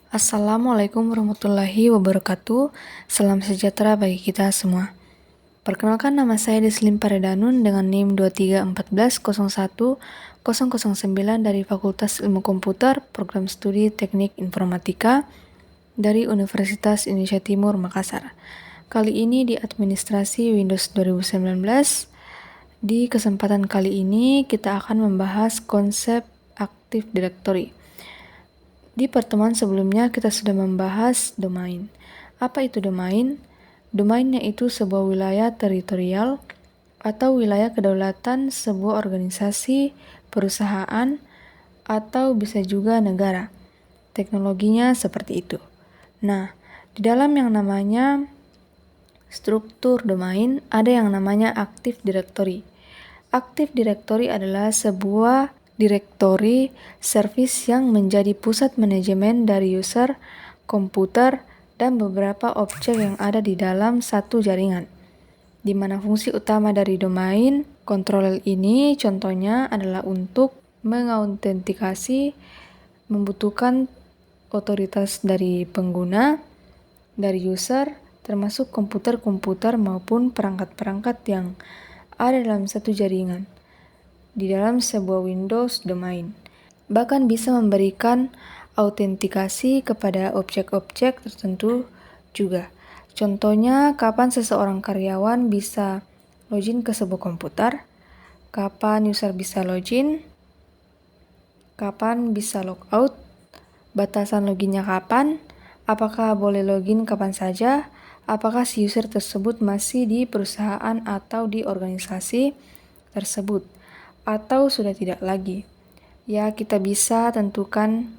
Assalamualaikum warahmatullahi wabarakatuh. Salam sejahtera bagi kita semua. Perkenalkan, nama saya Deslim Paredanun dengan NIM 2314010009 dari Fakultas Ilmu Komputer, Program Studi Teknik Informatika dari Universitas Indonesia Timur, Makassar. Kali ini di Administrasi Windows 2019. Di kesempatan kali ini kita akan membahas konsep Active Directory. Di pertemuan sebelumnya kita sudah membahas domain. Apa itu domain? Domain yaitu sebuah wilayah teritorial atau wilayah kedaulatan sebuah organisasi, perusahaan, atau bisa juga negara. Teknologinya seperti itu. Nah, di dalam yang namanya struktur domain ada yang namanya Active Directory. Active Directory adalah sebuah direktori service yang menjadi pusat manajemen dari user, komputer, dan beberapa objek yang ada di dalam satu jaringan. Di mana fungsi utama dari domain controller ini contohnya adalah untuk mengautentikasi, membutuhkan otoritas dari pengguna, dari user, termasuk komputer-komputer maupun perangkat-perangkat yang ada dalam satu jaringan di dalam sebuah Windows domain. Bahkan bisa memberikan autentikasi kepada objek-objek tertentu juga. Contohnya, kapan seseorang karyawan bisa login ke sebuah komputer, kapan user bisa login, kapan bisa logout, batasan loginnya kapan, apakah boleh login kapan saja, apakah si user tersebut masih di perusahaan atau di organisasi tersebut, atau sudah tidak lagi. Ya, kita bisa tentukan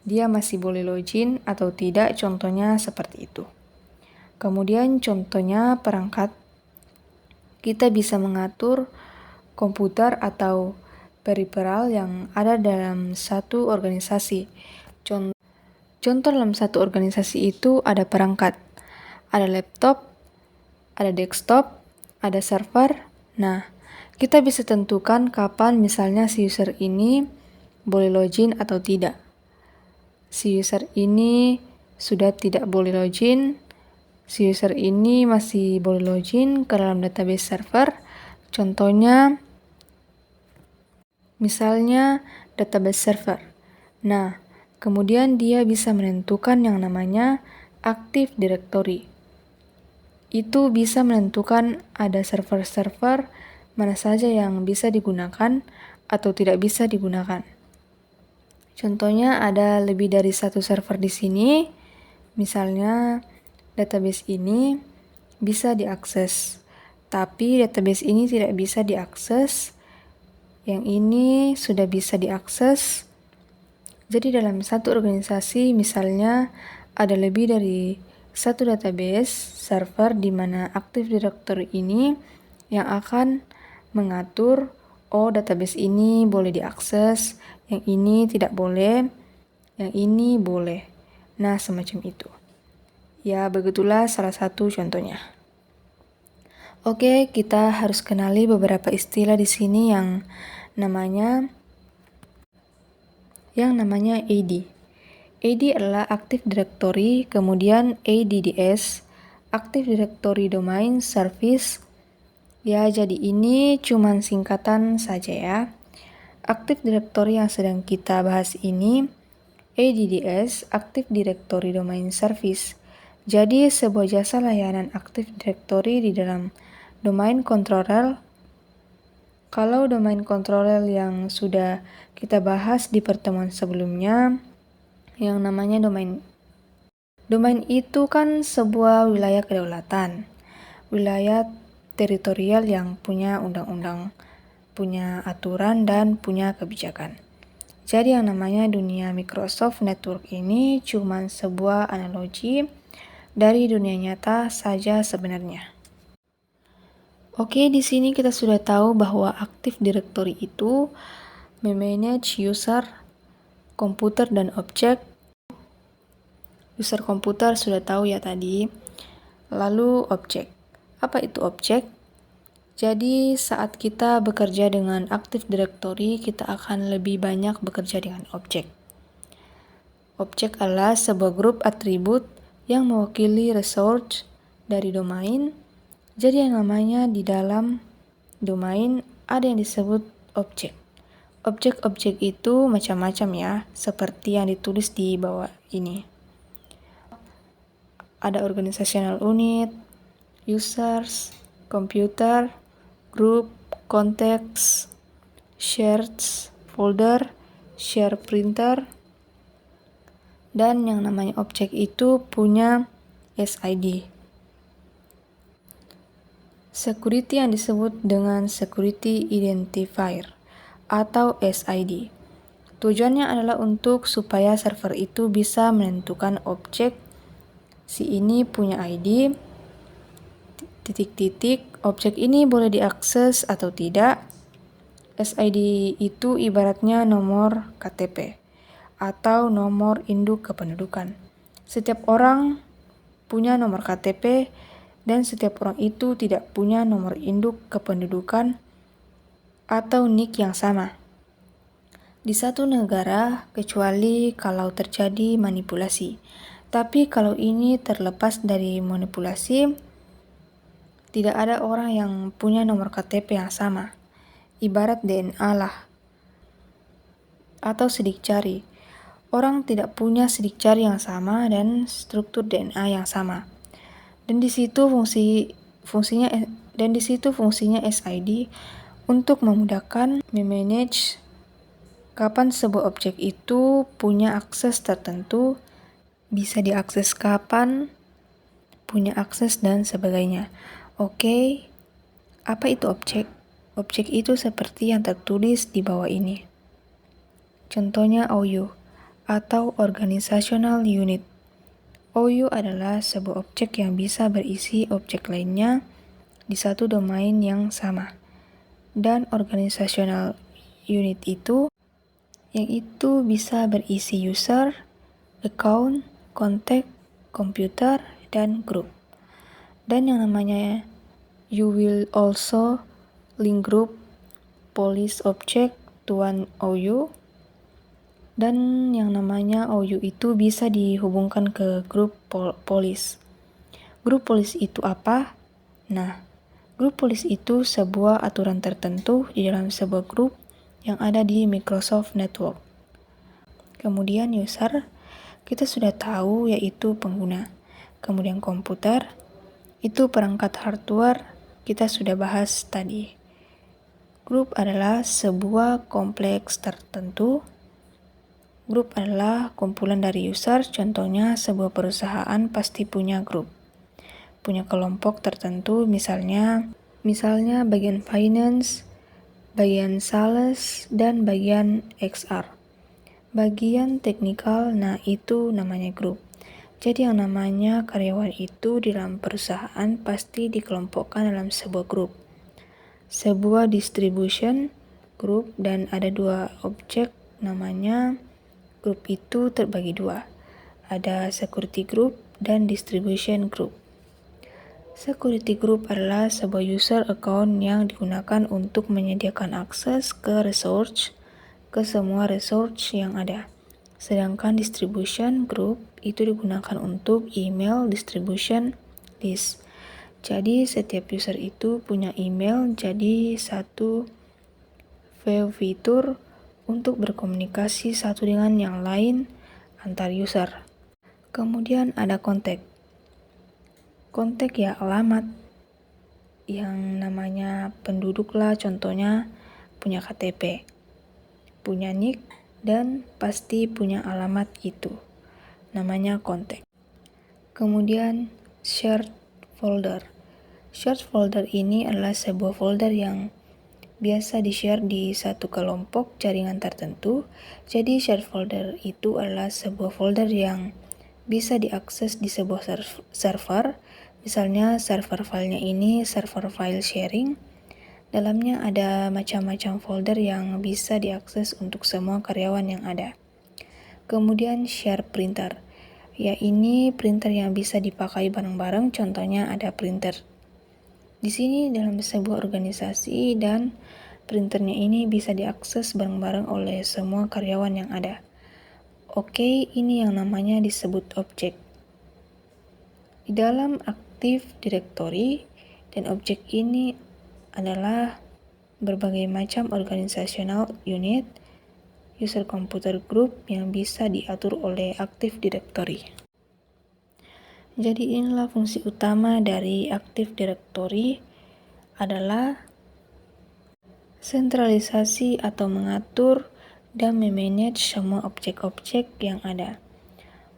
dia masih boleh login atau tidak, contohnya seperti itu. Kemudian contohnya perangkat, kita bisa mengatur komputer atau peripheral yang ada dalam satu organisasi. Contoh dalam satu organisasi itu ada perangkat, ada laptop, ada desktop, ada server. Nah, kita bisa tentukan kapan misalnya si user ini boleh login atau tidak. Si user ini sudah tidak boleh login, si user ini masih boleh login ke dalam database server. Contohnya, misalnya database server. Nah, kemudian dia bisa menentukan yang namanya Active Directory. Itu bisa menentukan ada server-server mana saja yang bisa digunakan atau tidak bisa digunakan. Contohnya ada lebih dari satu server di sini. Misalnya database ini bisa diakses, tapi database ini tidak bisa diakses. Yang ini sudah bisa diakses. Jadi dalam satu organisasi misalnya ada lebih dari satu database server di mana Active Directory ini yang akan mengatur database ini boleh diakses, yang ini tidak boleh, yang ini boleh. Nah, semacam itu. Ya, begitulah salah satu contohnya. Oke, kita harus kenali beberapa istilah di sini yang namanya AD. AD adalah Active Directory, kemudian ADDS, Active Directory Domain Service. Ya, jadi ini cuman singkatan saja ya. Active Directory yang sedang kita bahas ini ADDS, Active Directory Domain Service. Jadi sebuah jasa layanan Active Directory di dalam domain controller. Kalau domain controller yang sudah kita bahas di pertemuan sebelumnya, yang namanya domain. Domain itu kan sebuah wilayah kedaulatan, wilayah teritorial yang punya undang-undang, punya aturan, dan punya kebijakan. Jadi yang namanya dunia Microsoft Network ini cuma sebuah analogi dari dunia nyata saja sebenarnya. Oke, di sini kita sudah tahu bahwa Active Directory itu memanage user, komputer, dan objek. User komputer sudah tahu ya tadi. Lalu objek. Apa itu objek? Jadi saat kita bekerja dengan Active Directory, kita akan lebih banyak bekerja dengan objek. Objek adalah sebuah grup atribut yang mewakili resource dari domain. Jadi yang namanya di dalam domain ada yang disebut objek. Objek-objek itu macam-macam ya, seperti yang ditulis di bawah ini. Ada organizational unit, users, computer, group, context, shared folder, share printer, dan yang namanya objek itu punya SID. Security yang disebut dengan Security Identifier atau SID. Tujuannya adalah untuk supaya server itu bisa menentukan objek si ini punya ID, titik-titik, objek ini boleh diakses atau tidak. SID itu ibaratnya nomor KTP atau nomor induk kependudukan. Setiap orang punya nomor KTP dan setiap orang itu tidak punya nomor induk kependudukan atau NIK yang sama di satu negara kecuali kalau terjadi manipulasi. Tapi kalau ini terlepas dari manipulasi, tidak ada orang yang punya nomor KTP yang sama. Ibarat DNA lah, atau sidik jari. Orang tidak punya sidik jari yang sama dan struktur DNA yang sama. Dan di situ fungsinya SID untuk memudahkan memanage kapan sebuah objek itu punya akses tertentu, bisa diakses kapan, punya akses dan sebagainya. Oke, apa itu objek? Objek itu seperti yang tertulis di bawah ini. Contohnya OU atau Organizational Unit. OU adalah sebuah objek yang bisa berisi objek lainnya di satu domain yang sama. Dan Organizational Unit itu bisa berisi user, account, contact, computer, dan group. Dan yang namanya you will also link group police object to one OU. Dan yang namanya OU itu bisa dihubungkan ke grup police. Grup police itu apa? Nah, grup police itu sebuah aturan tertentu di dalam sebuah grup yang ada di Microsoft Network. Kemudian user, kita sudah tahu yaitu pengguna. Kemudian komputer, itu perangkat hardware, kita sudah bahas tadi. Grup adalah sebuah kompleks tertentu. Grup adalah kumpulan dari user, contohnya sebuah perusahaan pasti punya grup. Punya kelompok tertentu, misalnya bagian finance, bagian sales, dan bagian XR. Bagian teknikal, nah itu namanya grup. Jadi yang namanya karyawan itu di dalam perusahaan pasti dikelompokkan dalam sebuah grup. Sebuah distribution grup dan ada dua objek namanya grup itu terbagi dua. Ada security group dan distribution group. Security group adalah sebuah user account yang digunakan untuk menyediakan akses ke semua resource yang ada. Sedangkan distribution group itu digunakan untuk email distribution list. Jadi setiap user itu punya email, jadi satu fitur untuk berkomunikasi satu dengan yang lain antar user. Kemudian ada kontak. Kontak ya alamat yang namanya penduduk lah, contohnya punya KTP, punya NIK, dan pasti punya alamat itu. Namanya kontak. Kemudian shared folder. Shared folder ini adalah sebuah folder yang biasa di-share di satu kelompok jaringan tertentu. Jadi shared folder itu adalah sebuah folder yang bisa diakses di sebuah server. Misalnya server filenya ini server file sharing. Dalamnya ada macam-macam folder yang bisa diakses untuk semua karyawan yang ada. Kemudian share printer. Ya ini printer yang bisa dipakai bareng-bareng, contohnya ada printer di sini dalam sebuah organisasi dan printernya ini bisa diakses bareng-bareng oleh semua karyawan yang ada. Oke, ini yang namanya disebut objek. Di dalam Active Directory dan objek ini adalah berbagai macam organizational unit, user computer group yang bisa diatur oleh Active Directory. Jadi inilah fungsi utama dari Active Directory adalah sentralisasi atau mengatur dan memanage semua objek-objek yang ada.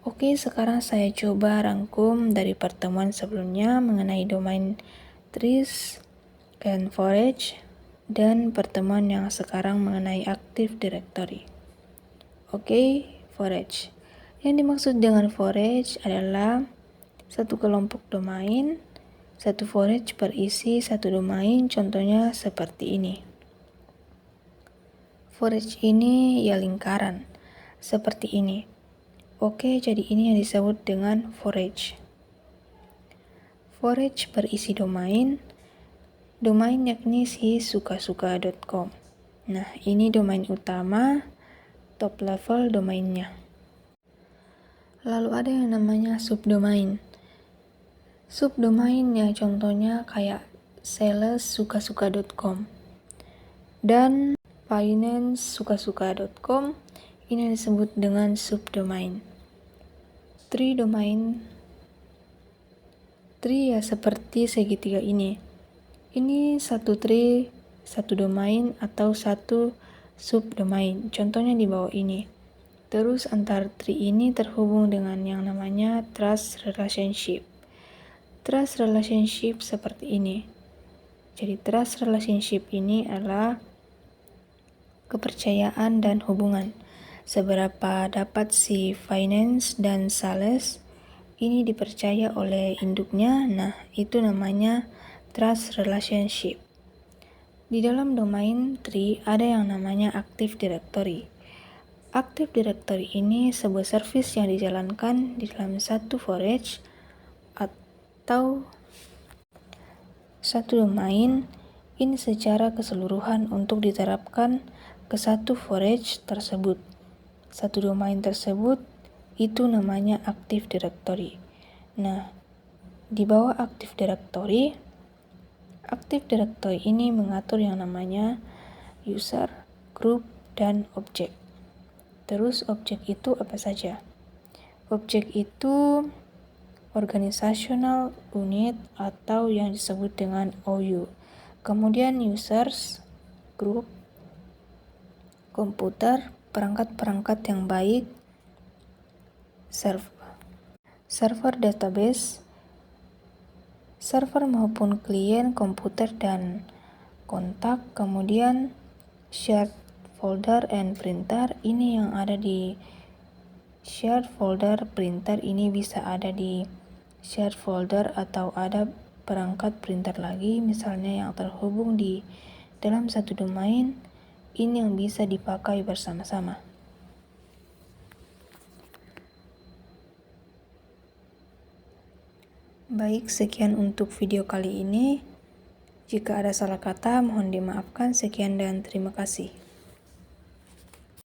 Oke, sekarang saya coba rangkum dari pertemuan sebelumnya mengenai domain trees dan forage dan pertemuan yang sekarang mengenai Active Directory. Oke, forage. Yang dimaksud dengan forage adalah satu kelompok domain, satu forage berisi satu domain, contohnya seperti ini. Forage ini ya lingkaran, seperti ini. Oke, jadi ini yang disebut dengan forage. Forage berisi domain yakni si sukasuka.com. Nah, ini domain utama, top level domainnya. Lalu ada yang namanya subdomain. Subdomain yang contohnya kayak salessukasuka.com dan financesukasuka.com, ini disebut dengan subdomain. Tree domain, tree ya seperti segitiga ini. Ini satu tree, satu domain atau satu subdomain. Contohnya di bawah ini. Terus antar tree ini terhubung dengan yang namanya trust relationship. Trust relationship seperti ini. Jadi trust relationship ini adalah kepercayaan dan hubungan. Seberapa dapat si finance dan sales ini dipercaya oleh induknya, nah itu namanya trust relationship. Di dalam domain tree ada yang namanya Active Directory. Active Directory ini sebuah service yang dijalankan di dalam satu forage atau satu domain ini secara keseluruhan untuk diterapkan ke satu forage tersebut. Satu domain tersebut itu namanya Active Directory. Nah, di bawah Active Directory ini mengatur yang namanya user, group, dan objek. Terus objek itu apa saja? Objek itu organizational unit atau yang disebut dengan OU. Kemudian users, group, komputer, perangkat-perangkat yang baik, server database, server maupun klien, komputer dan kontak, kemudian shared folder and printer. Ini yang ada di shared folder, printer ini bisa ada di shared folder atau ada perangkat printer lagi, misalnya yang terhubung di dalam satu domain, ini yang bisa dipakai bersama-sama. Baik, sekian untuk video kali ini. Jika ada salah kata, mohon dimaafkan. Sekian dan terima kasih.